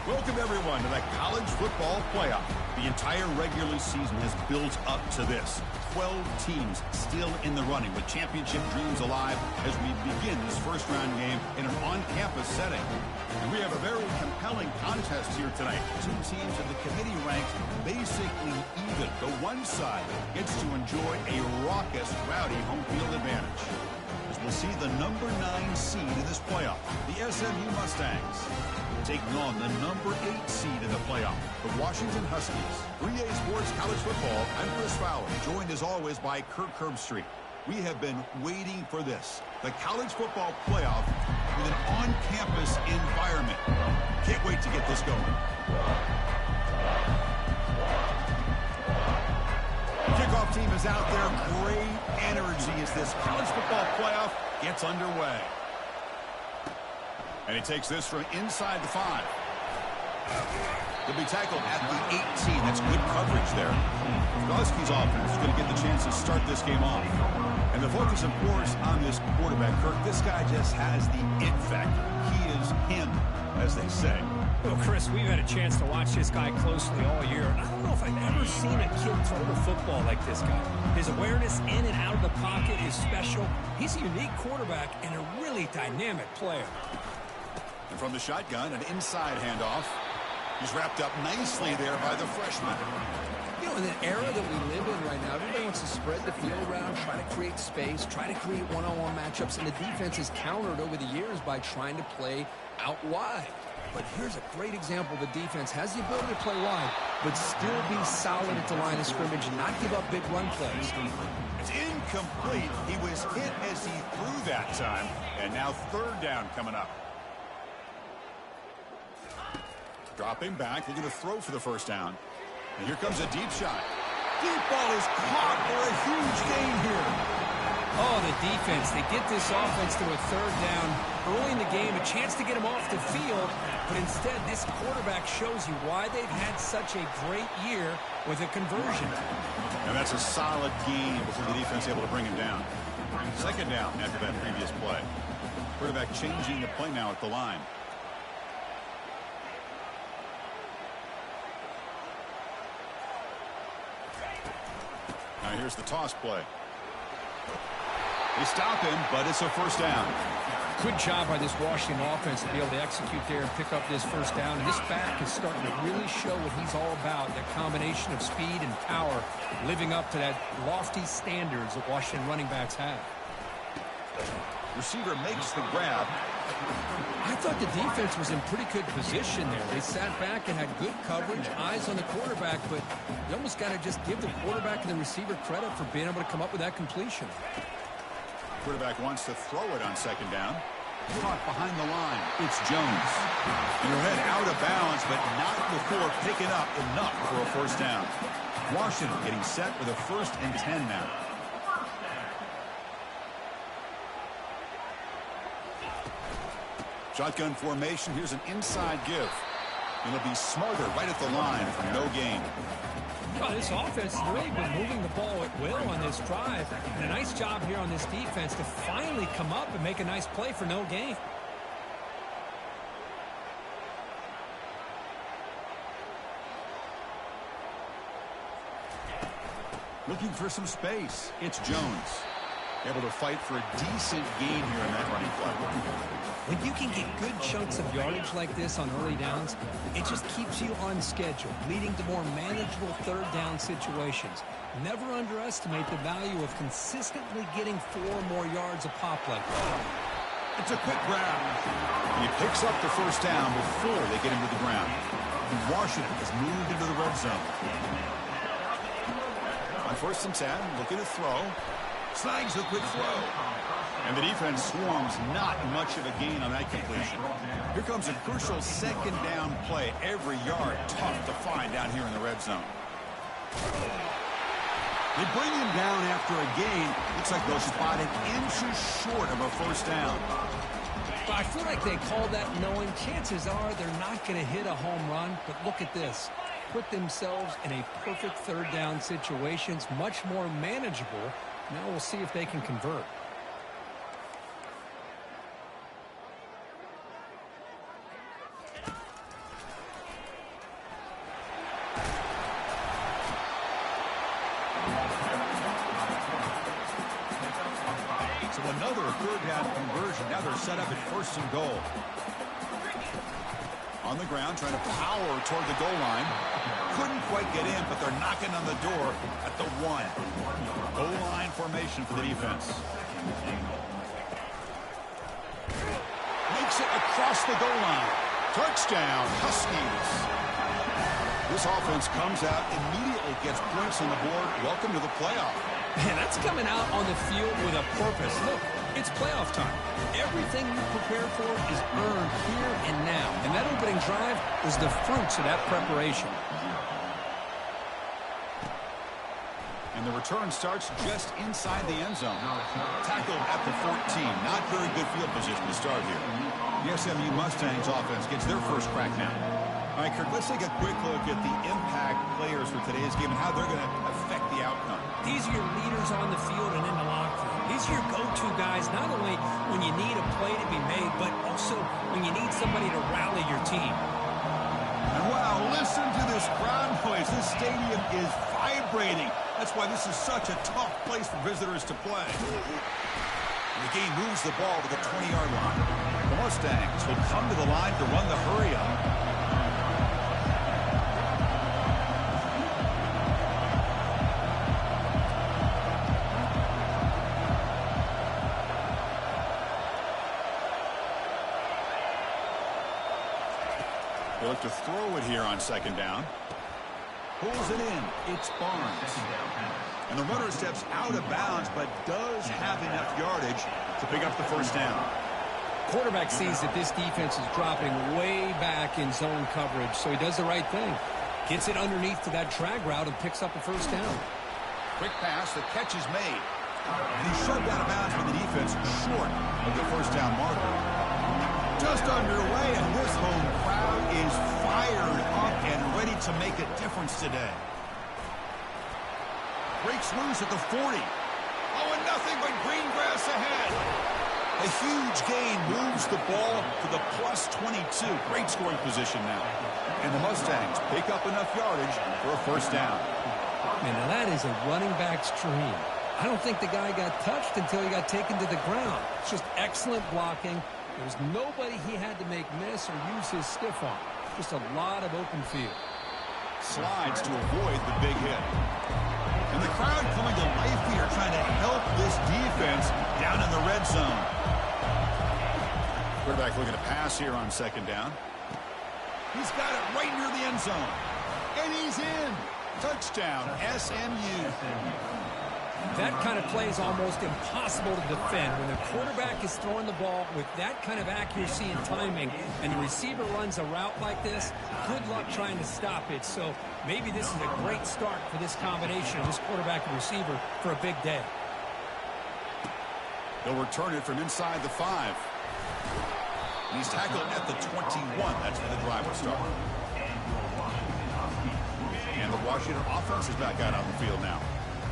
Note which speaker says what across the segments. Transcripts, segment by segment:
Speaker 1: Welcome, everyone, to the college football playoff. The entire regular season has built up to this. 12 teams still in the running with championship dreams alive as we begin this first-round game in an on-campus setting. And we have a very compelling contest here tonight. Two teams in the committee ranks basically even. The one side gets to enjoy a raucous, rowdy home field advantage. As we'll see the number 9 seed in this playoff, the SMU Mustangs, taking on the number 8 seed in the playoff, the Washington Huskies. 3A Sports College Football, I'm Chris Fowler, joined as always by Kirk Herbstreit. We have been waiting for this, the college football playoff with an on-campus environment. Can't wait to get this going. Kickoff team is out there. Great energy as this college football playoff gets underway. And he takes this from inside the 5. He'll be tackled at the 18. That's good coverage there. The Huskies offense is going to get the chance to start this game off. And the focus, of course, on this quarterback, Kirk. This guy just has the it factor. He is him, as they say.
Speaker 2: Well, Chris, we've had a chance to watch this guy closely all year. And I don't know if I've ever seen a kid throw the football like this guy. His awareness in and out of the pocket is special. He's a unique quarterback and a really dynamic player.
Speaker 1: And from the shotgun, an inside handoff. He's wrapped up nicely there by the freshman.
Speaker 3: You know, in the era that we live in right now, everybody wants to spread the field around, try to create space, try to create one-on-one matchups, and the defense has countered over the years by trying to play out wide. But here's a great example. The defense has the ability to play wide, but still be solid at the line of scrimmage and not give up big run plays.
Speaker 1: It's incomplete. He was hit as he threw that time. And now third down coming up. Dropping back, looking to throw for the first down. And here comes a deep shot. Deep ball is caught for a huge gain here.
Speaker 2: Oh, the defense. They get this offense to a third down early in the game, a chance to get him off the field. But instead, this quarterback shows you why they've had such a great year with a conversion.
Speaker 1: And that's a solid gain before the defense able to bring him down. Second down after that previous play. Quarterback changing the play now at the line. Now here's the toss play. They stop him, but it's a first down.
Speaker 2: Good job by this Washington offense to be able to execute there and pick up this first down. And this back is starting to really show what he's all about, that combination of speed and power, living up to that lofty standards that Washington running backs have.
Speaker 1: Receiver makes the grab.
Speaker 3: I thought the defense was in pretty good position there. They sat back and had good coverage, eyes on the quarterback, but you almost got to just give the quarterback and the receiver credit for being able to come up with that completion.
Speaker 1: Quarterback wants to throw it on second down. Caught behind the line. It's Jones. And he'll head out of bounds, but not before picking up enough for a first down. Washington getting set with a 1st and 10 now. Shotgun formation. Here's an inside give. And it'll be Smarter right at the line for no gain.
Speaker 2: Well, this offense has really been moving the ball at will on this drive. And a nice job here on this defense to finally come up and make a nice play for no gain.
Speaker 1: Looking for some space. It's Jones. Able to fight for a decent gain here in that running play.
Speaker 2: When you can get good chunks of yardage like this on early downs, it just keeps you on schedule, leading to more manageable third down situations. Never underestimate the value of consistently getting 4 more yards a pop like that.
Speaker 1: It's a quick grab. And he picks up the first down before they get him to the ground. And Washington has moved into the red zone. On 1st and 10, looking to throw. Snags the quick throw. And the defense swarms, not much of a gain on that completion. Here comes a crucial second down play. Every yard tough to find down here in the red zone. They bring him down after a gain. Looks like they'll spot it inches short of a first down.
Speaker 2: But I feel like they call that knowing chances are they're not going to hit a home run. But look at this. Put themselves in a perfect third down situation. It's much more manageable. Now we'll see if they can convert.
Speaker 1: third down conversion. Now they're set up at 1st and goal. On the ground, trying to power toward the goal line. Couldn't quite get in, but they're knocking on the door at the 1. Goal line formation for the defense. Makes it across the goal line. Touchdown, Huskies. This offense comes out, immediately gets points on the board. Welcome to the playoff.
Speaker 2: And that's coming out on the field with a purpose. Look, it's playoff time. Everything you prepare for is earned here and now. And that opening drive was the fruits of that preparation.
Speaker 1: And the return starts just inside the end zone. Tackled at the 14. Not very good field position to start here. The SMU Mustangs offense gets their first crack now. All right, Kirk, let's take a quick look at the impact players for today's game and how they're going to affect the outcome.
Speaker 2: These are your leaders on the field and in the locker room. These are your go-to guys, not only when you need a play to be made, but also when you need somebody to rally your team.
Speaker 1: And wow, listen to this crowd noise. This stadium is vibrating. That's why this is such a tough place for visitors to play. And the game moves the ball to the 20-yard line. The Mustangs will come to the line to run the hurry-up. They look to throw it here on 2nd down. Pulls it in. It's Barnes. And the runner steps out of bounds, but does have enough yardage to pick up the 1st down.
Speaker 2: Quarterback sees that this defense is dropping way back in zone coverage, so he does the right thing. Gets it underneath to that drag route and picks up a 1st down.
Speaker 1: Quick pass. The catch is made. And he's shoved out of bounds by the defense short of the 1st down marker. Just underway, and this home crowd is fired up and ready to make a difference today. Breaks loose at the 40. Oh, and nothing but green grass ahead. A huge gain moves the ball to the plus 22. Great scoring position now. And the Mustangs pick up enough yardage for a 1st down.
Speaker 2: Man, now that is a running back's dream. I don't think the guy got touched until he got taken to the ground. It's just excellent blocking. There was nobody he had to make miss or use his stiff arm. Just a lot of open field.
Speaker 1: Slides to avoid the big hit. And the crowd coming to life here, trying to help this defense down in the red zone. Quarterback looking to pass here on 2nd down. He's got it right near the end zone. And he's in. Touchdown, SMU.
Speaker 2: That kind of play is almost impossible to defend. When the quarterback is throwing the ball with that kind of accuracy and timing, and the receiver runs a route like this, good luck trying to stop it. So maybe this is a great start for this combination of this quarterback and receiver for a big day.
Speaker 1: They'll return it from inside the 5. And he's tackled at the 21. That's where the drive will start. And the Washington offense is back out on the field now.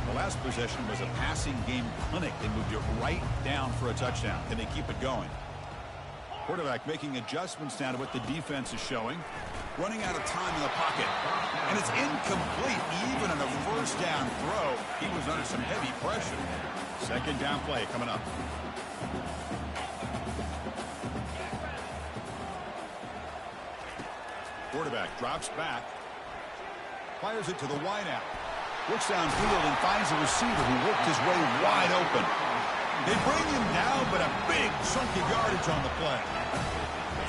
Speaker 1: The last possession was a passing game clinic. They moved it right down for a touchdown. Can they keep it going? Quarterback making adjustments now to what the defense is showing. Running out of time in the pocket. And it's incomplete. Even on a 1st down throw, he was under some heavy pressure. 2nd down play coming up. Quarterback drops back. Fires it to the wideout. Looks downfield and finds a receiver who worked his way wide open. They bring him down, but a big chunk of yardage on the play.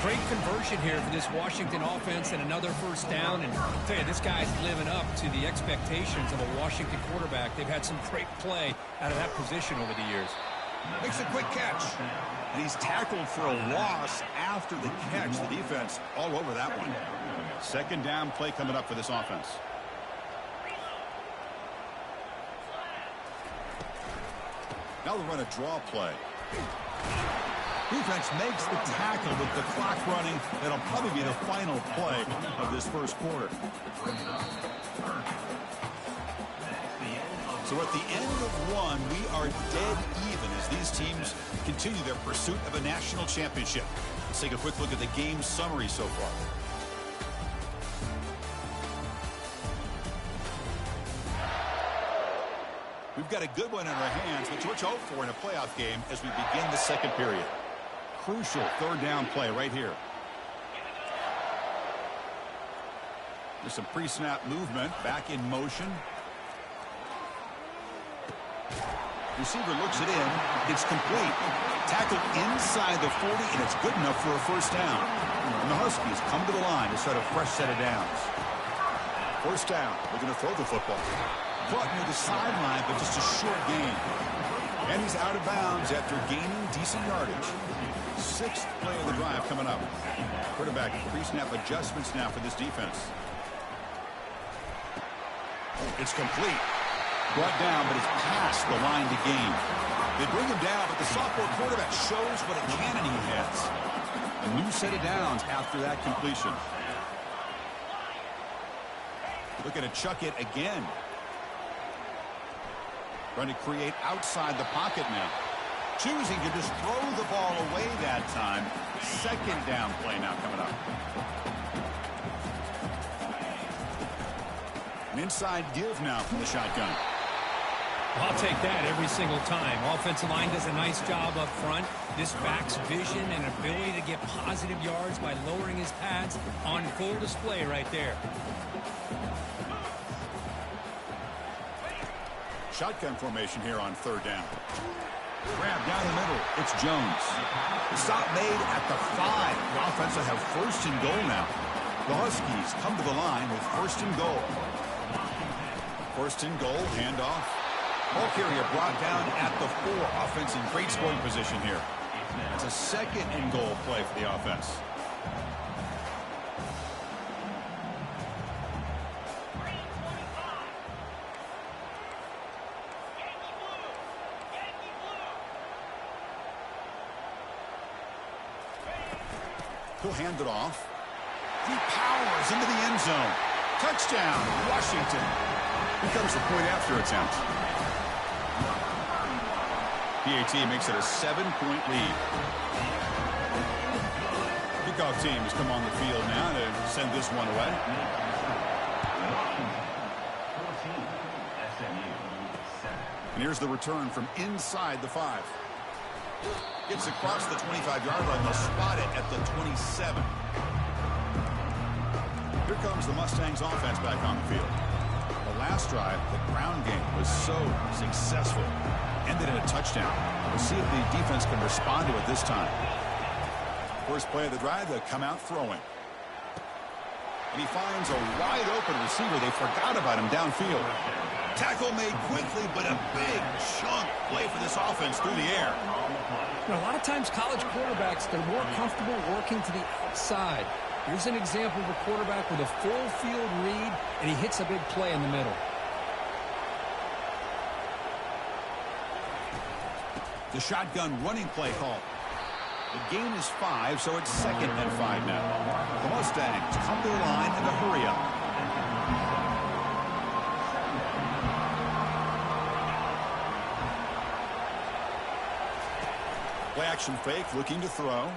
Speaker 2: Great conversion here for this Washington offense and another 1st down. And I'll tell you, this guy's living up to the expectations of a Washington quarterback. They've had some great play out of that position over the years.
Speaker 1: Makes a quick catch. And he's tackled for a loss after the catch. The defense all over that one. 2nd down play coming up for this offense. Now they'll run a draw play. Defense makes the tackle with the clock running. That'll probably be the final play of this 1st quarter. So at the end of 1, we are dead even as these teams continue their pursuit of a national championship. Let's take a quick look at the game summary so far. We've got a good one in our hands, which we're hope for in a playoff game as we begin the second period. Crucial third down play right here. There's some pre-snap movement, back in motion. Receiver looks it in. It's complete. Tackled inside the 40, and it's good enough for a first down. And the Huskies come to the line to start a fresh set of downs. First down. We're going to throw the football. Brought near the sideline, but just a short gain. And he's out of bounds after gaining decent yardage. Sixth play of the drive coming up. Quarterback pre-snap adjustments now for this defense. It's complete. Brought down, but it's past the line to gain. They bring him down, but the sophomore quarterback shows what a cannon he has. A new set of downs after that completion. Looking to chuck it again. Trying to create outside the pocket now. Choosing to just throw the ball away that time. Second down play now coming up. An inside give now from the shotgun.
Speaker 2: I'll take that every single time. Offensive line does a nice job up front. This back's vision and ability to get positive yards by lowering his pads on full display right there.
Speaker 1: Shotgun formation here on third down. Grab down the middle. It's Jones. The stop made at the 5. The offense will have first and goal now. The Huskies come to the line with first and goal. First and goal, handoff. Ball carrier brought down at the 4. Offense in great scoring position here. It's a second and goal play for the offense. He'll hand it off. He powers into the end zone. Touchdown, Washington. Here comes the point after attempt. PAT makes it a 7-point lead. Kickoff team has come on the field now to send this one away. And here's the return from inside the 5. Gets across the 25-yard line. They'll spot it at the 27. Here comes the Mustangs offense back on the field. The last drive, the ground game was so successful. Ended in a touchdown. We'll see if the defense can respond to it this time. First play of the drive, they'll come out throwing. And he finds a wide open receiver. They forgot about him downfield. Tackle made quickly, but a big chunk play for this offense through the air.
Speaker 2: You know, a lot of times college quarterbacks, they're more comfortable working to the outside. Here's an example of a quarterback with a full field read, and he hits a big play in the middle.
Speaker 1: The shotgun running play call. The gain is 5, so it's second and 5 now. The Mustangs come to the line in a hurry up. Play action fake, looking to throw.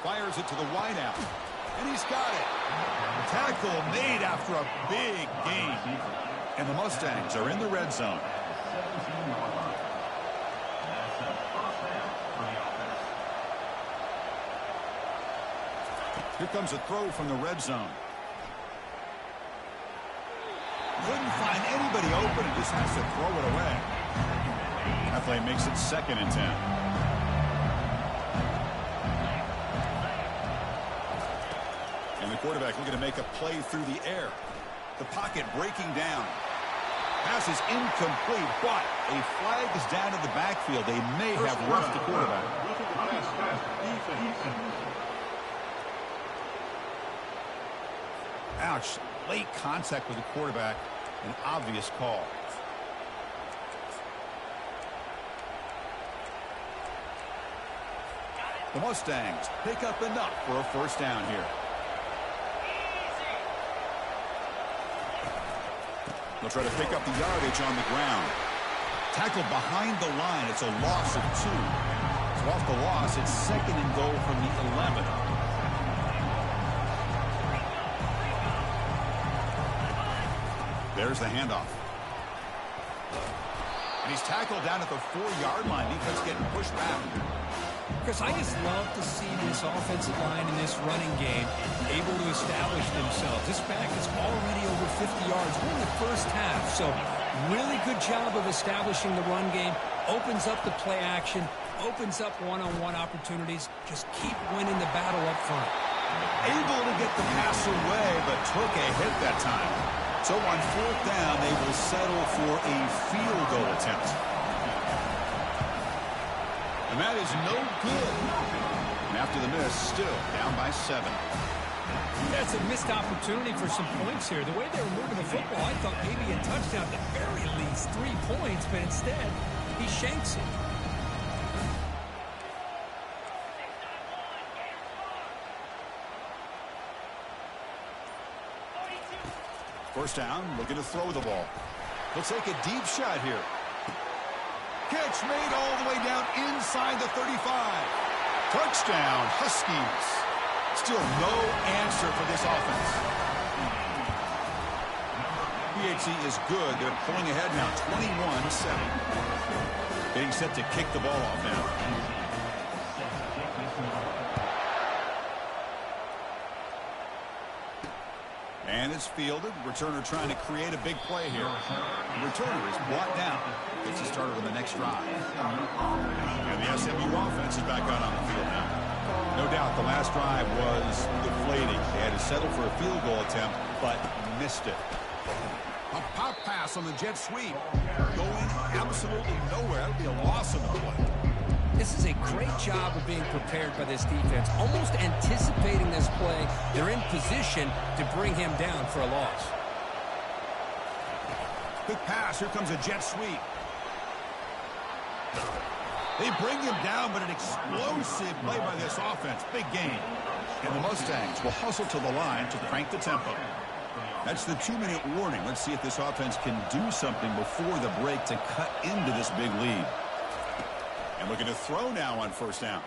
Speaker 1: Fires it to the wideout. And he's got it. Tackle made after a big gain. And the Mustangs are in the red zone. Here comes a throw from the red zone. Couldn't find anybody open and just has to throw it away. That play makes it second and 10. And the quarterback looking to make a play through the air. The pocket breaking down. Pass is incomplete, but a flag is down in the backfield. They may have roughed the quarterback. Ouch. Late contact with the quarterback. An obvious call. The Mustangs pick up enough for a first down here. They'll try to pick up the yardage on the ground. Tackle behind the line. It's a loss of 2. So off the loss, it's second and goal from the 11. There's the handoff. And he's tackled down at the 4-yard line. Defense getting pushed back.
Speaker 2: Chris, I just love to see this offensive line in this running game able to establish themselves. This back is already over 50 yards. We're in the first half, so really good job of establishing the run game. Opens up the play action, opens up one-on-one opportunities. Just keep winning the battle up front.
Speaker 1: Able to get the pass away, but took a hit that time. So on 4th down, they will settle for a field goal attempt. And that is no good. And after the miss, still down by 7.
Speaker 2: That's a missed opportunity for some points here. The way they were moving the football, I thought maybe a touchdown, at the very least 3 points, but instead, he shanks it.
Speaker 1: First down, looking to throw the ball. He'll take a deep shot here. Catch made all the way down inside the 35. Touchdown, Huskies. Still no answer for this offense. PHC is good. They're pulling ahead now, 21-7. Getting set to kick the ball off now. And it's fielded. Returner trying to create a big play here. The returner is brought down. Gets it started on the next drive. And the SMU offense is back out on the field now. No doubt the last drive was deflating. They had to settle for a field goal attempt, but missed it. A pop pass on the jet sweep. Going absolutely nowhere. That would be a loss of the play.
Speaker 2: This is a great job of being prepared by this defense, almost anticipating this play. They're in position to bring him down for a loss.
Speaker 1: Quick pass. Here comes a jet sweep. They bring him down, but an explosive play by this offense. Big gain. And the Mustangs will hustle to the line to crank the tempo. That's the 2-minute warning. Let's see if this offense can do something before the break to cut into this big lead. And looking to throw now on first down.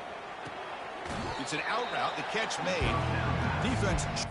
Speaker 1: It's an out route. The catch made. Defense.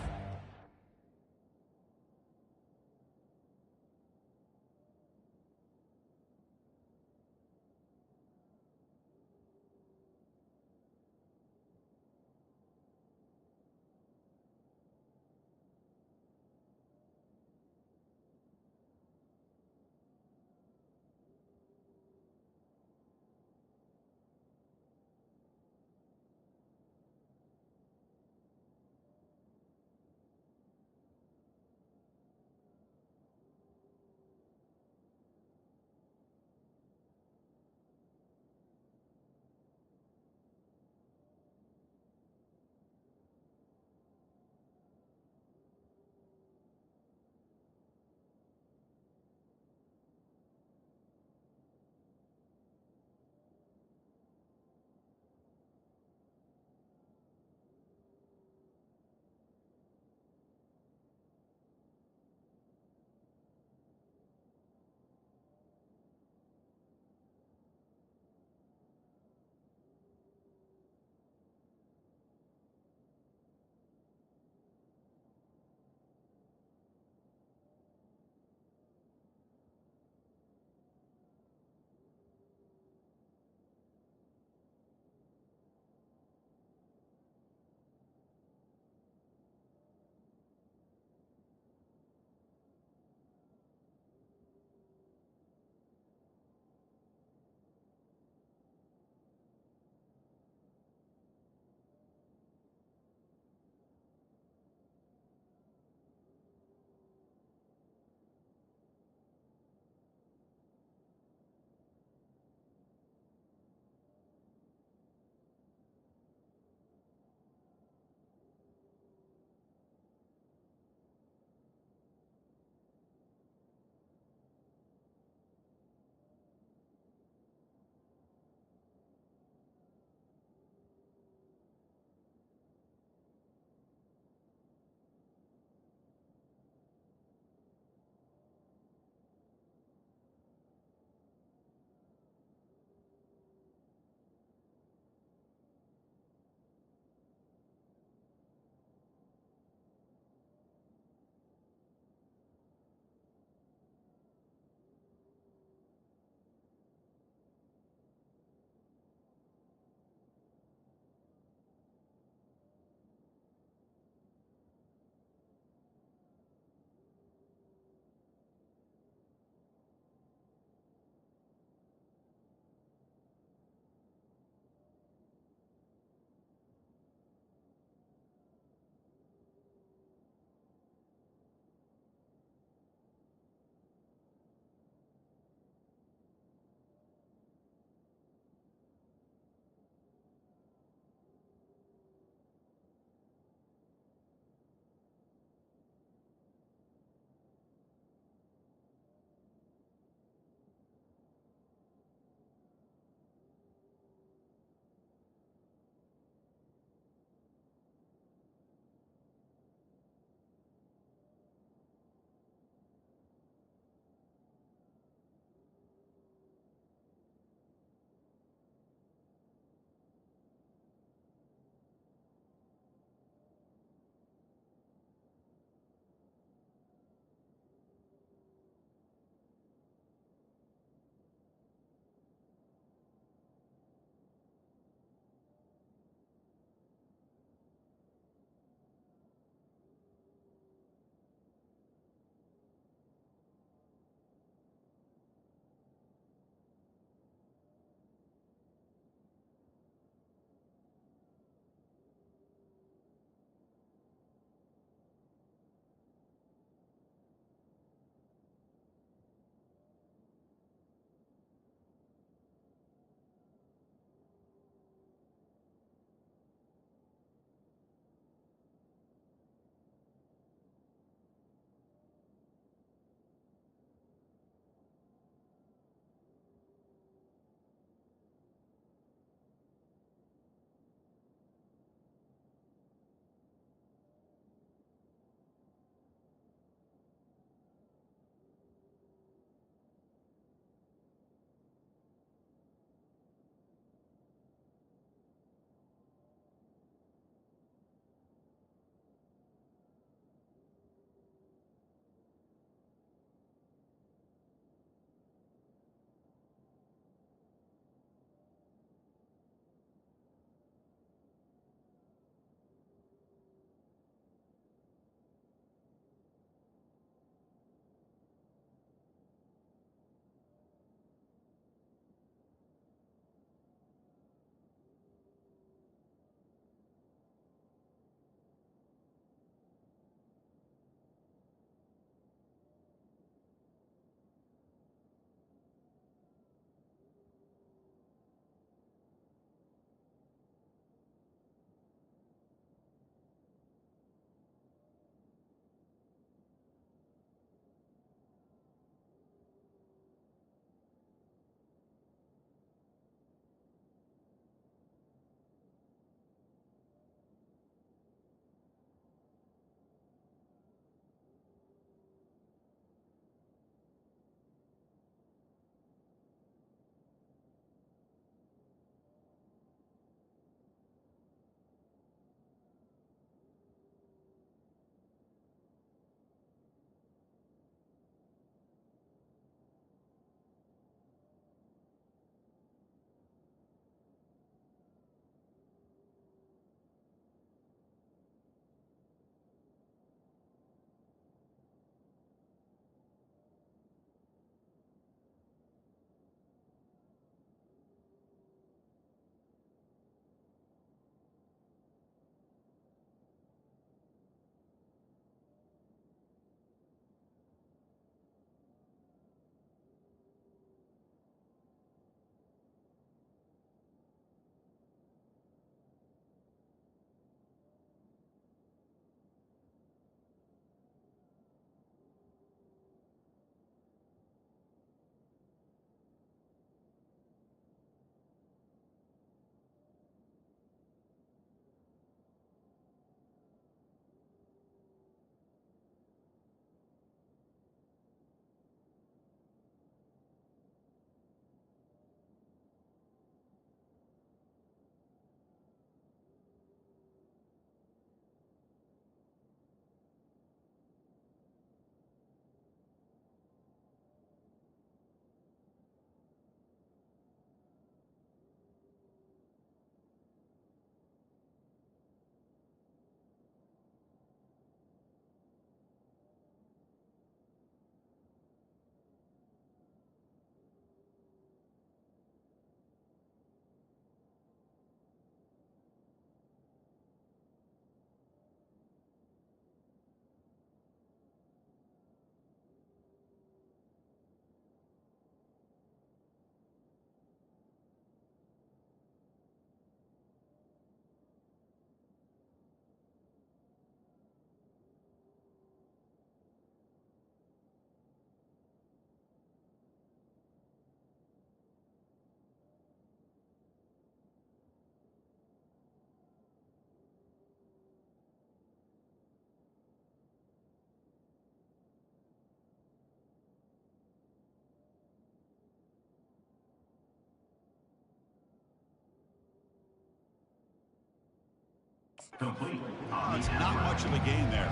Speaker 1: Oh, it's not much of a gain there.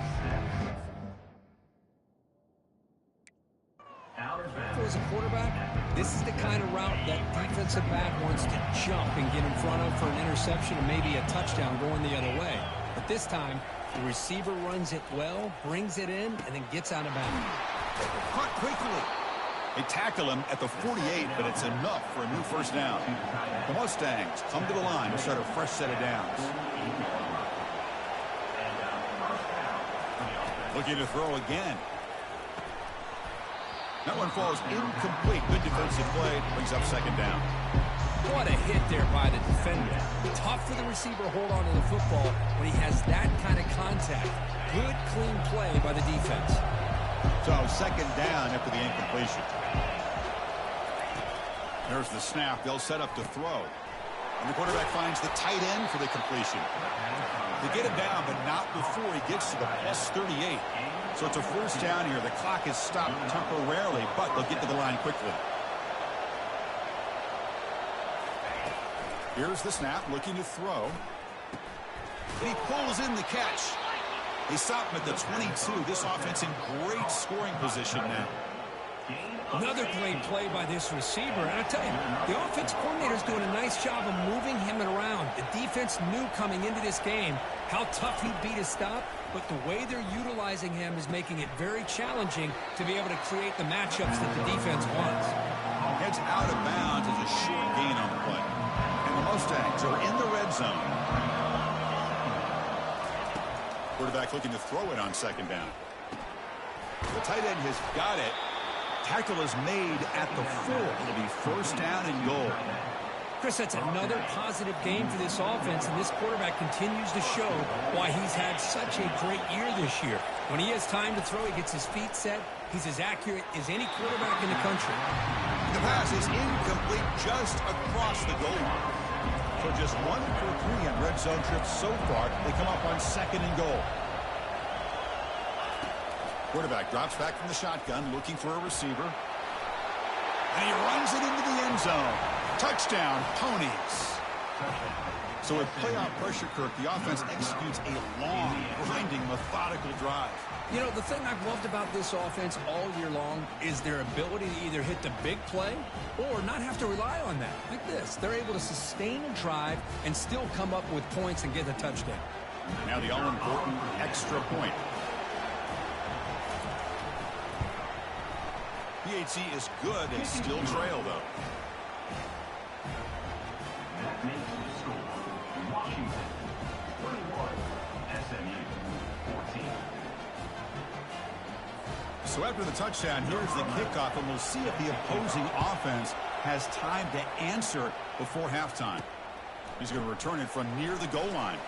Speaker 2: If it was a quarterback, this is the kind of route that defensive back wants to jump and get in front of for an interception and maybe a touchdown going the other way. But this time, the receiver runs it well, brings it in, and then gets out of bounds.
Speaker 1: Caught quickly. They tackle him at the 48, but it's enough for a new first down. The Mustangs come to the line to start a fresh set of downs. Looking to throw again. That one falls incomplete. Good defensive play. Brings up second down.
Speaker 2: What a hit there by the defender. Tough for the receiver to hold on to the football when he has that kind of contact. Good, clean play by the defense.
Speaker 1: So second down after the incompletion. There's the snap. They'll set up to throw. And the quarterback finds the tight end for the completion. They get him down, but not before he gets to the plus 38. So it's a first down here. The clock is stopped temporarily, but they'll get to the line quickly. Here's the snap, looking to throw. And he pulls in the catch. They stop him at the 22. This offense in great scoring position now.
Speaker 2: Another great play by this receiver. And I tell you, the offense coordinator's doing a nice job of moving him around. The defense knew coming into this game how tough he'd be to stop, but the way they're utilizing him is making it very challenging to be able to create the matchups that the defense wants.
Speaker 1: Heads out of bounds as a short gain on the play. And the Mustangs are in the red zone. Quarterback looking to throw it on second down. The tight end has got it. Tackle is made at the 4. It'll be first down and goal.
Speaker 2: Chris, that's another positive game for this offense, and this quarterback continues to show why he's had such a great year this year. When he has time to throw, he gets his feet set. He's as accurate as any quarterback in the country.
Speaker 1: The pass is incomplete just across the goal line. So just 1 for 3 on red zone trips so far. They come up on second and goal. Quarterback drops back from the shotgun, looking for a receiver. And he runs it into the end zone. Touchdown, Ponies. So with playoff pressure, Kirk, the offense executes a long, grinding, methodical drive.
Speaker 2: You know, the thing I've loved about this offense all year long is their ability to either hit the big play or not have to rely on that. Like this, they're able to sustain a drive and still come up with points and get a touchdown.
Speaker 1: Now the all-important extra point. PHC is good. They still trail, though.
Speaker 4: That makes the score Washington 21, SMU 14.
Speaker 1: So after the touchdown, here's the kickoff, and we'll see if the opposing offense has time to answer before halftime. He's going to return it from near the goal line.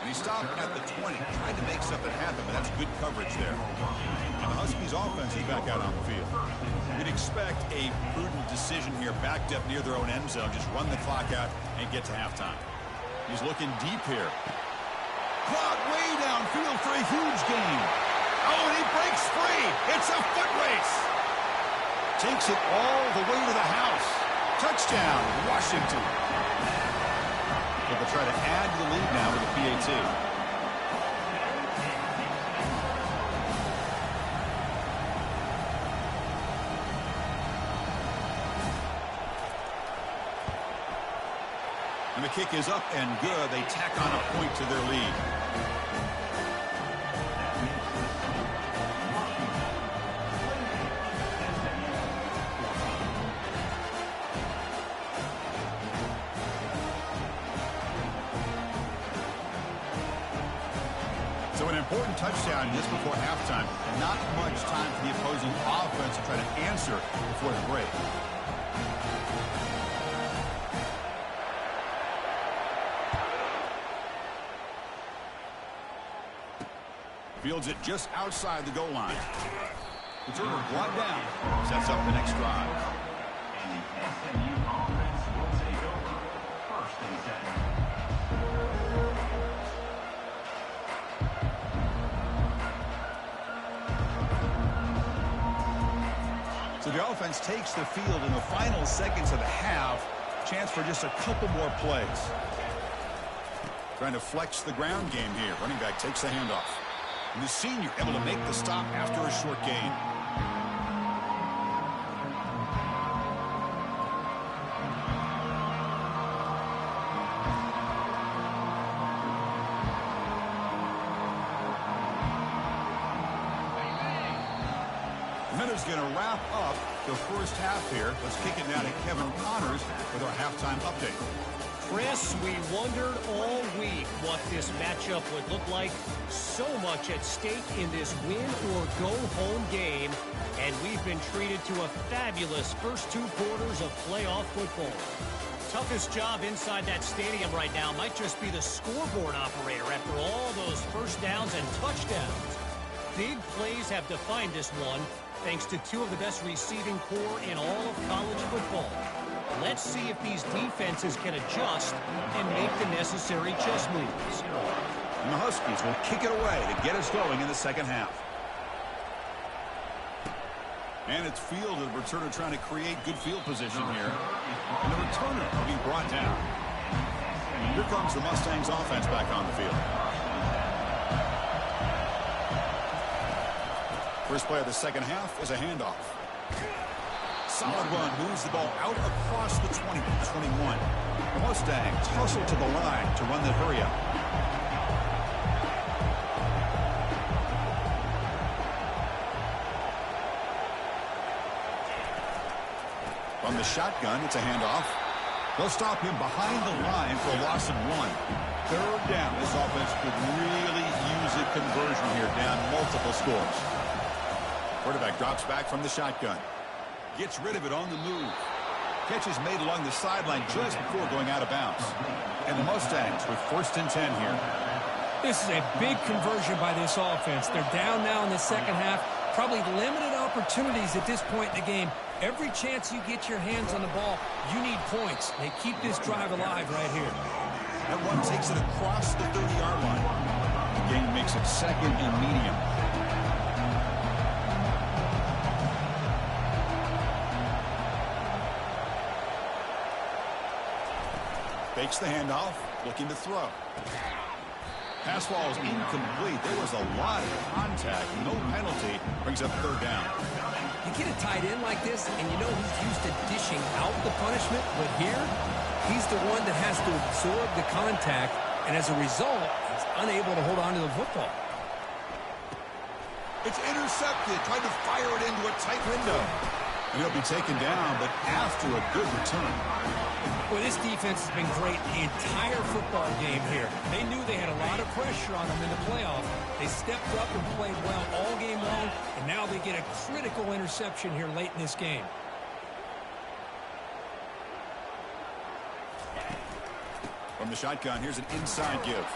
Speaker 1: And he stopped at the 20, tried to make something happen, but that's good coverage there. And the Huskies offense is back out on the field. You'd expect a prudent decision here, backed up near their own end zone. Just run the clock out and get to halftime. He's looking deep here. Caught way downfield for a huge gain. Oh, and he breaks free. It's a foot race. Takes it all the way to the house. Touchdown, Washington. So they'll try to add to the lead now with the PAT. And the kick is up and good. They tack on a point to their lead. So an important touchdown just before halftime. Not much time for the opposing offense to try to answer before the break. Fields it just outside the goal line. Returner brought down. Sets up the next drive.
Speaker 4: And the SMU offense will take over. First and 10.
Speaker 1: So the offense takes the field in the final seconds of the half. Chance for just a couple more plays. Trying to flex the ground game here. Running back takes the handoff. And the senior able to make the stop after a short gain. Minute's going to wrap up the first half here. Let's kick it now to Kevin Connors with our halftime update.
Speaker 5: Chris, we wondered all week what this matchup would look like. So much at stake in this win-or-go-home game, and we've been treated to a fabulous first 2 quarters of playoff football. Toughest job inside that stadium right now might just be the scoreboard operator after all those first downs and touchdowns. Big plays have defined this one, thanks to 2 of the best receiving corps in all of college football. Let's see if these defenses can adjust and make the necessary chess moves.
Speaker 1: And the Huskies will kick it away to get us going in the second half. And it's fielded. The returner trying to create good field position here. And the returner will be brought down. Here comes the Mustangs offense back on the field. First play of the second half is a handoff. Solid run, moves the ball out across the 20, 21. The Mustangs hustle to the line to run the hurry-up. From the shotgun, it's a handoff. They'll stop him behind the line for a loss of 1. Third down. This offense could really use a conversion here, down multiple scores. Quarterback drops back from the shotgun. Gets rid of it on the move. Catch is made along the sideline just before going out of bounds. And the Mustangs with 1st and 10 here.
Speaker 2: This is a big conversion by this offense. They're down now in the second half. Probably limited opportunities at this point in the game. Every chance you get your hands on the ball, you need points. They keep this drive alive right here.
Speaker 1: That run takes it across the 30-yard line. The game makes it 2nd and medium. Fakes the handoff, looking to throw. Pass ball is incomplete. There was a lot of contact. No penalty. Brings up 3rd down.
Speaker 2: You get a tight end like this, and you know he's used to dishing out the punishment, but here, he's the one that has to absorb the contact, and as a result, he's unable to hold on to the football.
Speaker 1: It's intercepted. Tried to fire it into a tight window. And he'll be taken down, but after a good return.
Speaker 2: Boy, this defense has been great the entire football game here. They knew they had a lot of pressure on them in the playoffs. They stepped up and played well all game long, and now they get a critical interception here late in this game.
Speaker 1: From the shotgun, here's an inside give.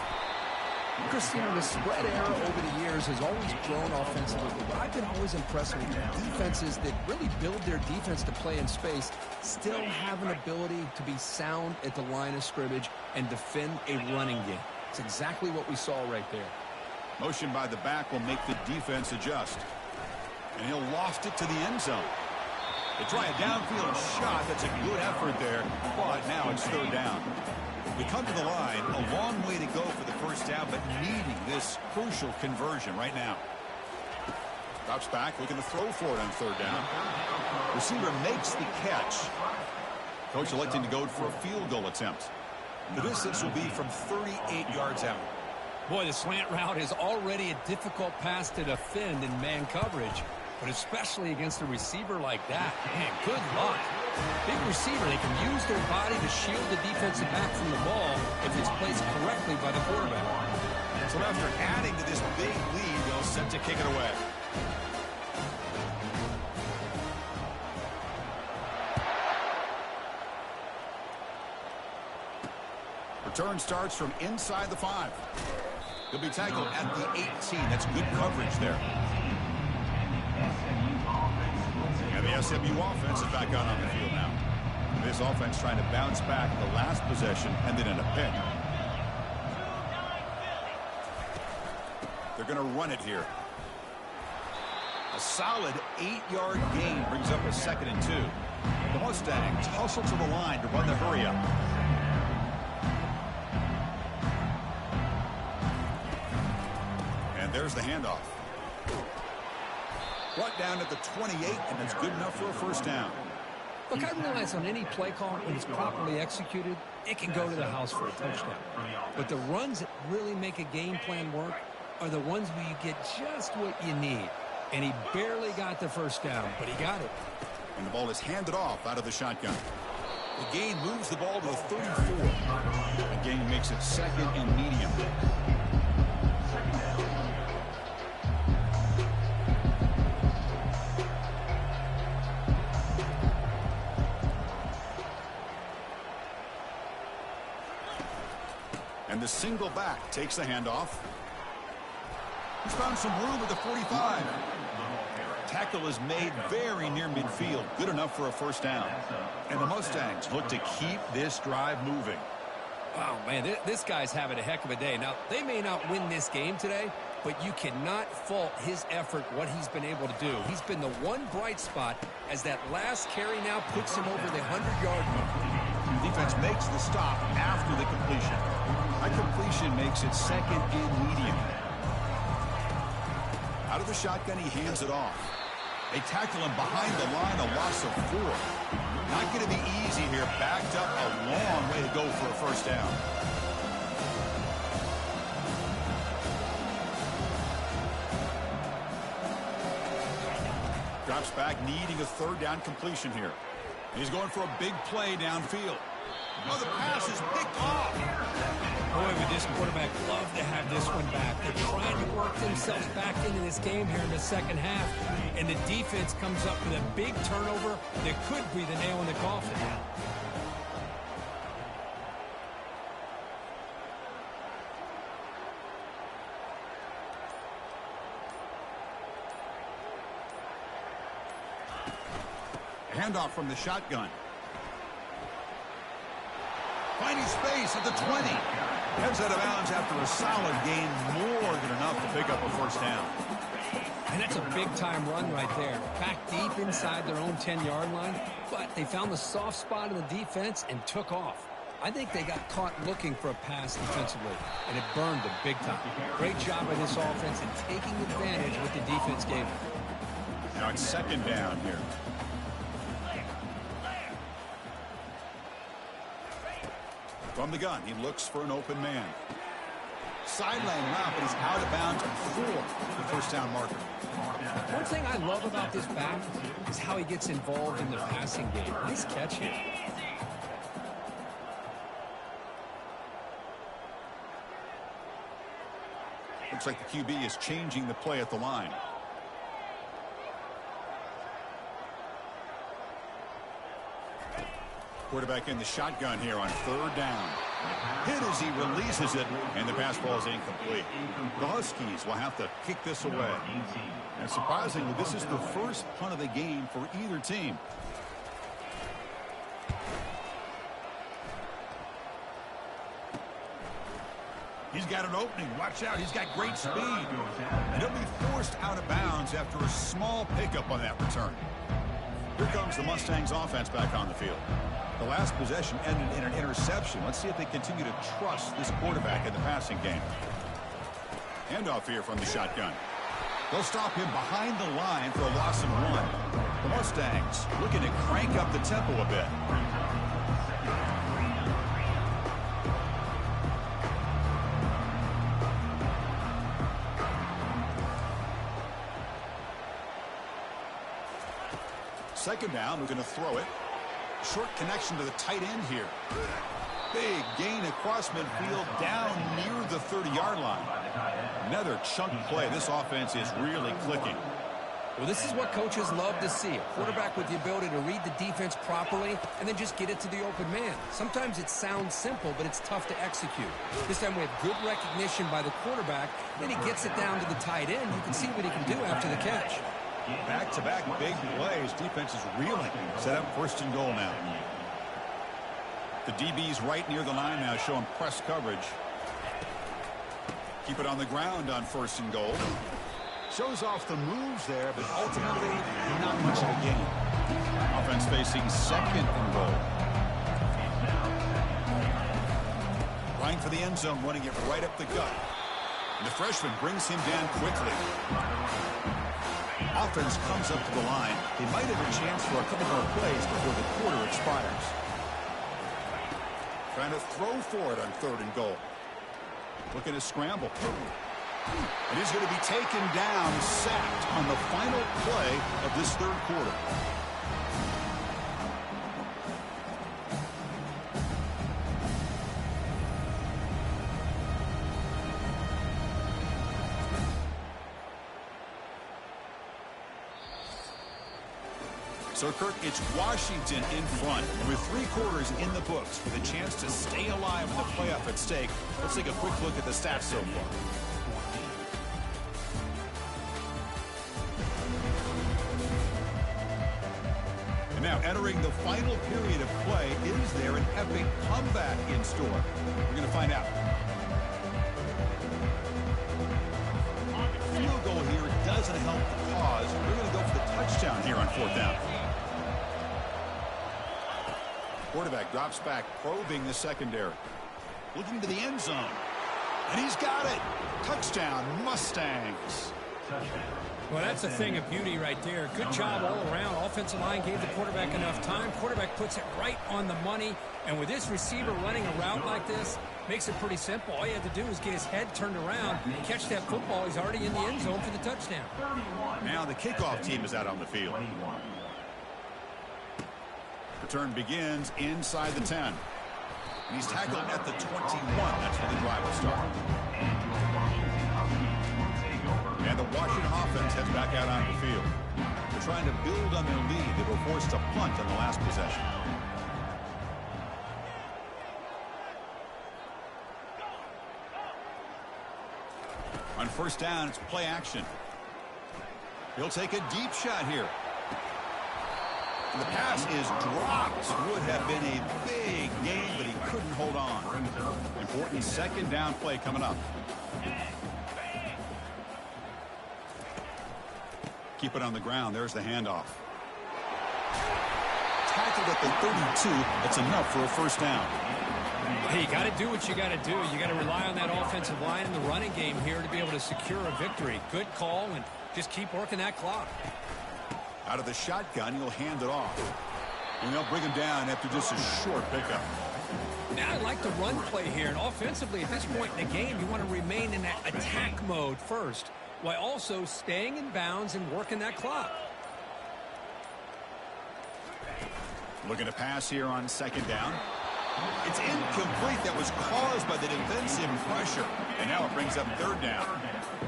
Speaker 3: Christina, the spread era over the years has always grown offensively, but I've been always impressed with defenses that really build their defense to play in space, still have an ability to be sound at the line of scrimmage and defend a running game. It's exactly what we saw right there.
Speaker 1: Motion by the back will make the defense adjust. And he'll loft it to the end zone. They try a downfield shot. That's a good effort there, but now it's 3rd down. We come to the line, a long way to go for the first down, but needing this crucial conversion right now. Drops back, looking to throw for it on 3rd down. Receiver makes the catch. Coach electing to go for a field goal attempt. The distance will be from 38 yards out.
Speaker 2: Boy, the slant route is already a difficult pass to defend in man coverage, but especially against a receiver like that. Man, good luck. Big receiver, they can use their body to shield the defensive back from the ball if it's placed correctly by the quarterback.
Speaker 1: So after adding to this big lead, they'll set to kick it away. Return starts from inside the 5. He'll be tackled at the 18. That's good coverage there. And the SMU offense is back out on the field now. This offense trying to bounce back the last possession and then in a pick. They're going to run it here. A solid 8-yard gain brings up a 2nd and 2. The Mustangs hustle to the line to run the hurry-up. And there's the handoff. Brought down at the 28, and that's good enough for a first down.
Speaker 2: Look, I realize on any play call, when it's properly executed, it can go to the house for a touchdown. But the runs that really make a game plan work are the ones where you get just what you need. And he barely got the first down, but he got it.
Speaker 1: And the ball is handed off out of the shotgun. The gain moves the ball to the 34. The gain makes it second and medium. And the single back takes the handoff. He's found some room at the 45. Tackle is made very near midfield. Good enough for a first down. And the Mustangs look to keep this drive moving.
Speaker 2: Wow, man, this guy's having a heck of a day. Now, they may not win this game today, but you cannot fault his effort, what he's been able to do. He's been the one bright spot as that last carry now puts him over the 100-yard mark.
Speaker 1: Defense makes the stop after the completion. That completion makes it second and medium. Out of the shotgun, he hands it off. They tackle him behind the line, a loss of 4. Not going to be easy here. Backed up a long way to go for a first down. Drops back, needing a third down completion here. He's going for a big play downfield. Oh, the pass is picked off.
Speaker 2: Boy, would this quarterback love to have this one back. They're trying to work themselves back into this game here in the second half. And the defense comes up with a big turnover that could be the nail in the coffin.
Speaker 1: Handoff from the shotgun. Finding space at the 20. Heads out of bounds after a solid gain, more than enough to pick up a first down.
Speaker 2: And that's a big-time run right there. Back deep inside their own 10-yard line, but they found the soft spot in the defense and took off. I think they got caught looking for a pass defensively, and it burned them big time. Great job by this offense in taking advantage of what the defense gave them.
Speaker 1: Now it's second down here. From the gun, he looks for an open man. Sideline route, but he's out of bounds for the first down marker.
Speaker 2: One thing I love about this back is how he gets involved in the passing game. Nice catch here.
Speaker 1: Looks like the QB is changing the play at the line. Quarterback in the shotgun here on third down. Hit as he releases it, and the pass ball is incomplete. The Huskies will have to kick this away. And surprisingly, this is the first punt of the game for either team. He's got an opening. Watch out. He's got great speed. And he'll be forced out of bounds after a small pickup on that return. Here comes the Mustangs offense back on the field. The last possession ended in an interception. Let's see if they continue to trust this quarterback in the passing game. Handoff here from the shotgun. They'll stop him behind the line for a loss of 1. The Mustangs looking to crank up the tempo a bit. Second down, we're going to throw it. Short connection to the tight end here. Big gain across midfield down near the 30-yard line. Another chunk play. This offense is really clicking.
Speaker 2: Well, this is what coaches love to see. A quarterback with the ability to read the defense properly and then just get it to the open man. Sometimes it sounds simple, but it's tough to execute. This time we have good recognition by the quarterback. Then he gets it down to the tight end. You can see what he can do after the catch.
Speaker 1: Back-to-back big plays. Defense is reeling. Set up first and goal now. The DB's right near the line now, showing press coverage. Keep it on the ground on first and goal. Shows off the moves there, but ultimately not much of a gain. Offense facing second and goal. Line for the end zone, running it right up the gut. The freshman brings him down quickly. Offense comes up to the line. They might have a chance for a couple more plays before the quarter expires. Trying to throw for it on 3rd and goal. Looking to scramble. And he's going to be taken down, sacked on the final play of this 3rd quarter. So, Kirk, it's Washington in front. With 3 quarters in the books with a chance to stay alive with the playoff at stake, let's take a quick look at the stats so far. And now entering the final period of play, is there an epic comeback in store? We're going to find out. Field goal here doesn't help the cause. We're going to go for the touchdown here on 4th down. Quarterback drops back, probing the secondary. Looking to the end zone. And he's got it. Touchdown, Mustangs.
Speaker 2: Well, that's a thing of beauty right there. Good job all around. Offensive line gave the quarterback enough time. Quarterback puts it right on the money. And with this receiver running a route like this, makes it pretty simple. All you have to do is get his head turned around, catch that football. He's already in the end zone for the touchdown.
Speaker 1: Now the kickoff team is out on the field. Return begins inside the 10. And he's tackled at the 21. That's where the drive will start. And the Washington offense heads back out on the field. They're trying to build on their lead. They were forced to punt on the last possession. On 1st down, it's play action. He'll take a deep shot here. And the pass is dropped. Would have been a big gain, but he couldn't hold on. Important 2nd down play coming up. Keep it on the ground. There's the handoff. Tackled at the 32. That's enough for a 1st down.
Speaker 2: Hey, you got to do what you got to do. You got to rely on that offensive line in the running game here to be able to secure a victory. Good call, and just keep working that clock.
Speaker 1: Out of the shotgun, he'll hand it off. And they'll bring him down after just a short pickup.
Speaker 2: Now I like the run play here. And offensively, at this point in the game, you want to remain in that attack mode first, while also staying in bounds and working that clock.
Speaker 1: Looking to pass here on 2nd down. It's incomplete. That was caused by the defensive pressure. And now it brings up 3rd down.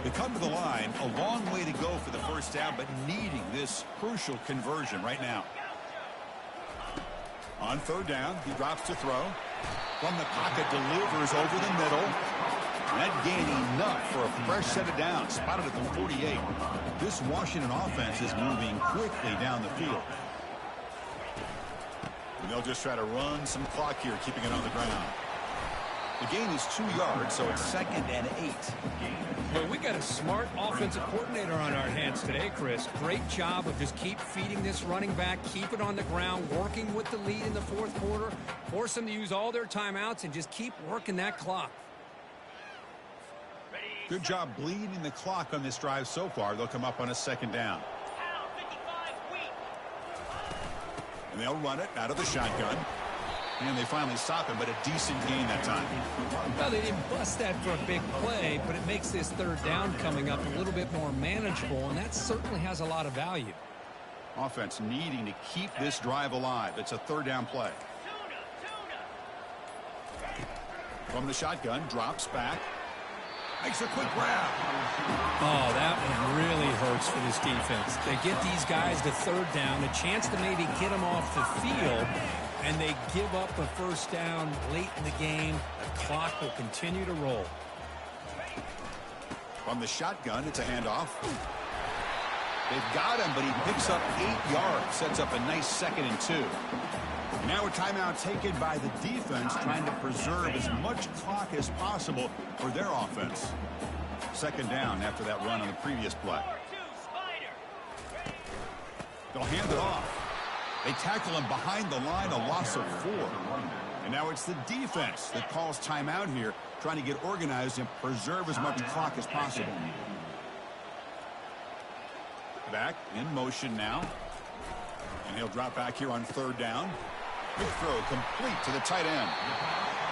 Speaker 1: They come to the line, a long way to go for the 1st down, but needing this crucial conversion right now. On 3rd down, he drops to throw. From the pocket, delivers over the middle. That gain enough for a fresh set of downs, spotted at the 48. This Washington offense is moving quickly down the field. And they'll just try to run some clock here, keeping it on the ground. The gain is 2 yards, so it's 2nd and 8.
Speaker 2: Well, we got a smart offensive coordinator on our hands today, Chris. Great job of just keep feeding this running back, keep it on the ground, working with the lead in the 4th quarter, force them to use all their timeouts, and just keep working that clock.
Speaker 1: Good job bleeding the clock on this drive so far. They'll come up on a 2nd down. And they'll run it out of the shotgun. And they finally stop him, but a decent gain that time.
Speaker 2: Well, they didn't bust that for a big play, but it makes this 3rd down coming up a little bit more manageable, and that certainly has a lot of value.
Speaker 1: Offense needing to keep this drive alive. It's a 3rd down play. From the shotgun, drops back. Makes a quick grab.
Speaker 2: Oh, that one really hurts for this defense. They get these guys to 3rd down, a chance to maybe get them off the field, and they give up a 1st down late in the game. The clock will continue to roll.
Speaker 1: From the shotgun, it's a handoff. They've got him, but he picks up 8 yards. Sets up a nice 2nd and 2. Now a timeout taken by the defense, trying to preserve as much clock as possible for their offense. 2nd down after that run on the previous play. They'll hand it off. They tackle him behind the line, a loss of 4. And now it's the defense that calls timeout here, trying to get organized and preserve as much clock as possible. Back in motion now. And he'll drop back here on third down. Big throw complete to the tight end.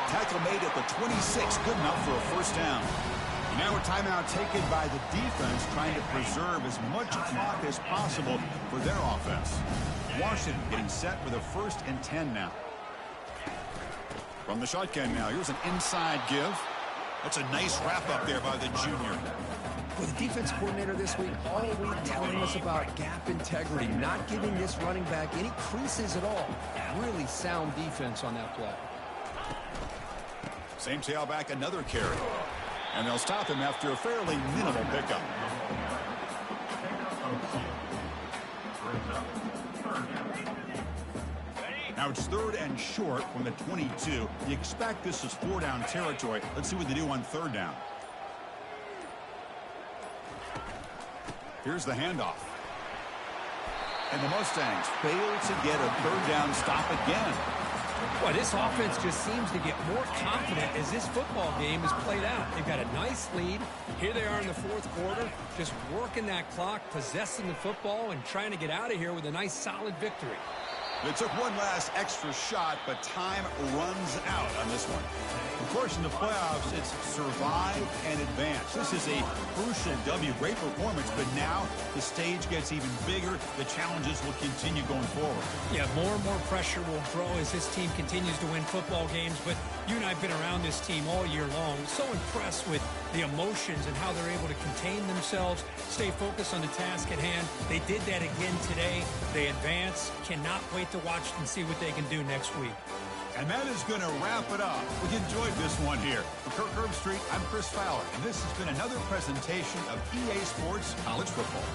Speaker 1: Tackle made at the 26, good enough for a first down. And now a timeout taken by the defense, trying to preserve as much clock as possible for their offense. Washington getting set for the 1st and 10 now. From the shotgun now, here's an inside give. That's a nice wrap up there by the junior.
Speaker 3: Well, the defense coordinator this week all week telling us about gap integrity, not giving this running back any creases at all. Really sound defense on that play.
Speaker 1: Same tailback, another carry. And they'll stop him after a fairly minimal pickup. Now it's 3rd and short from the 22. You expect this is 4-down territory. Let's see what they do on 3rd down. Here's the handoff. And the Mustangs fail to get a 3rd down stop again.
Speaker 2: Boy, this offense just seems to get more confident as this football game is played out. They've got a nice lead. Here they are in the 4th quarter, just working that clock, possessing the football, and trying to get out of here with a nice, solid victory.
Speaker 1: They took one last extra shot, but time runs out on this one. Of course, in the playoffs, it's survive and advance. This is a crucial W. Great performance, but now the stage gets even bigger. The challenges will continue going forward.
Speaker 2: Yeah, more and more pressure will grow as this team continues to win football games, but you and I have been around this team all year long. So impressed with the emotions and how they're able to contain themselves, stay focused on the task at hand. They did that again today. They advance. Cannot wait to watch and see what they can do next week.
Speaker 1: And that is going to wrap it up. We enjoyed this one here. For Kirk Herbstreit, I'm Chris Fowler, and this has been another presentation of EA Sports College Football.